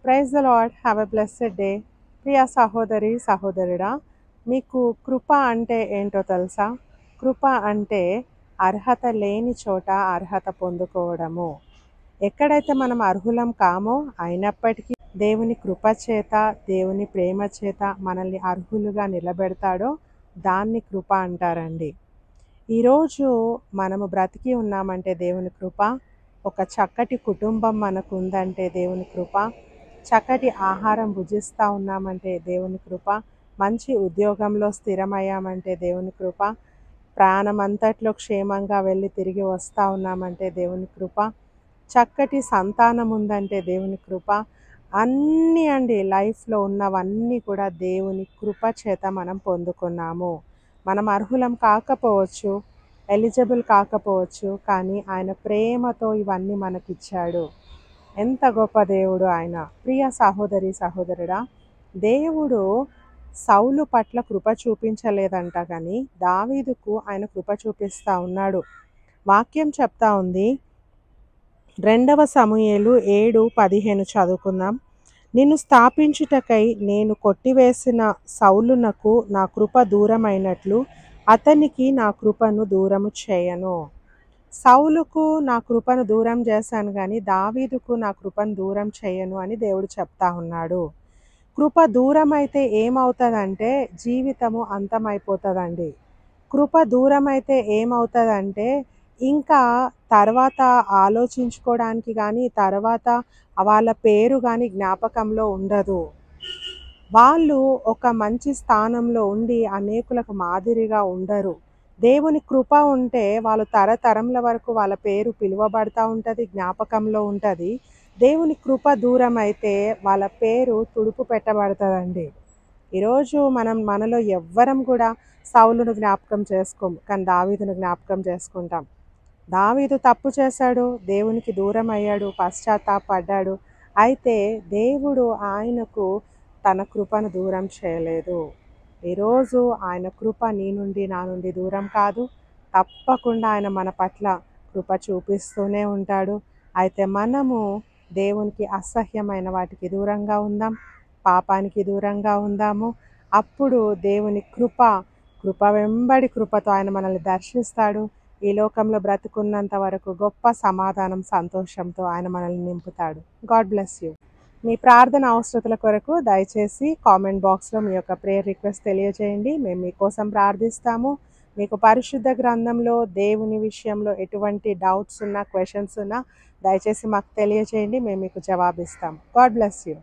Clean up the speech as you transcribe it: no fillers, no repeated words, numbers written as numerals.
Praise the lord. Have a blessed day. ప్రియ సహోదరి సహోదరుడా, మీకు కృప అంటే ఏంటో తెలుసా? కృప అంటే అర్హత లేని చోట అర్హత పొందుకోవడము. ఎక్కడైతే మనం అర్హులం కామో అయినప్పటికీ దేవుని కృప చేత, దేవుని ప్రేమ చేత మనల్ని అర్హులుగా నిలబెడతాడో దాన్ని కృప అంటారండి. ఈరోజు మనము బ్రతికి ఉన్నామంటే దేవుని కృప. ఒక చక్కటి కుటుంబం మనకు ఉందంటే దేవుని కృప. చక్కటి ఆహారం భుజిస్తూ ఉన్నామంటే దేవుని కృప. మంచి ఉద్యోగంలో స్థిరమయ్యామంటే దేవుని కృప. ప్రాణమంతట్లో క్షేమంగా వెళ్ళి తిరిగి వస్తూ ఉన్నామంటే దేవుని కృప. చక్కటి సంతానం ఉందంటే దేవుని కృప. అన్నీ అండి, లైఫ్లో ఉన్నవన్నీ కూడా దేవుని కృప చేత మనం పొందుకున్నాము. మనం అర్హులం కాకపోవచ్చు, ఎలిజిబుల్ కాకపోవచ్చు, కానీ ఆయన ప్రేమతో ఇవన్నీ మనకిచ్చాడు. ఎంత గొప్ప దేవుడు ఆయన. ప్రియ సహోదరి సహోదరుడా, దేవుడు సౌలు పట్ల కృప చూపించలేదంట, కానీ దావీదుకు ఆయన కృప చూపిస్తూ ఉన్నాడు. వాక్యం చెప్తా ఉంది, 2 సమూయేలు 7:15 చదువుకుందాం. నిన్ను స్థాపించుటకై నేను కొట్టివేసిన సౌలునకు నా కృప దూరమైనట్లు అతనికి నా కృపను దూరము చేయను. సౌలుకు నా కృపను దూరం చేశాను, కానీ దావీదుకు నా కృపను దూరం చేయను అని దేవుడు చెప్తా ఉన్నాడు. కృప దూరం అయితే ఏమవుతుందంటే జీవితము అంతమైపోతుందండి. కృప దూరం అయితే ఏమవుతుందంటే ఇంకా తర్వాత ఆలోచించుకోవడానికి కానీ, తర్వాత వాళ్ళ పేరు కానీ జ్ఞాపకంలో ఉండదు. వాళ్ళు ఒక మంచి స్థానంలో ఉండి అనేకులకు మాదిరిగా ఉండరు. దేవుని కృప ఉంటే వాళ్ళు తరతరముల వరకు వాళ్ళ పేరు పిలువబడతా ఉంటుంది, జ్ఞాపకంలో ఉంటుంది. దేవుని కృప దూరం అయితే వాళ్ళ పేరు తుడుపు పెట్టబడుతుందండి. ఈరోజు మనలో ఎవ్వరం కూడా సౌలును జ్ఞాపకం చేసుకోము, కానీ దావీదును జ్ఞాపకం చేసుకుంటాం. దావీదు తప్పు చేశాడు, దేవునికి దూరం అయ్యాడు, పశ్చాత్తాపడ్డాడు. అయితే దేవుడు ఆయనకు తన కృపను దూరం చేయలేదు. ఈరోజు ఆయన కృప నీ నుండి నా నుండి దూరం కాదు. తప్పకుండా ఆయన మన పట్ల కృప చూపిస్తూనే ఉంటాడు. అయితే మనము దేవునికి అసహ్యమైన వాటికి దూరంగా ఉందాం, పాపానికి దూరంగా ఉందాము. అప్పుడు దేవుని కృప వెంబడి కృపతో ఆయన మనల్ని దర్శిస్తాడు. ఈ లోకంలో బ్రతుకున్నంత వరకు గొప్ప సమాధానం, సంతోషంతో ఆయన మనల్ని నింపుతాడు. God bless you. మీ ప్రార్థన అవసరతల కొరకు దయచేసి కామెంట్ బాక్స్లో మీ యొక్క ప్రేయర్ రిక్వెస్ట్ తెలియజేయండి. మేము మీకోసం ప్రార్థిస్తాము. మీకు పరిశుద్ధ గ్రంథంలో దేవుని విషయంలో ఎటువంటి డౌట్స్ ఉన్నా, క్వశ్చన్స్ ఉన్నా దయచేసి మాకు తెలియజేయండి. మేము మీకు జవాబిస్తాం. God bless you.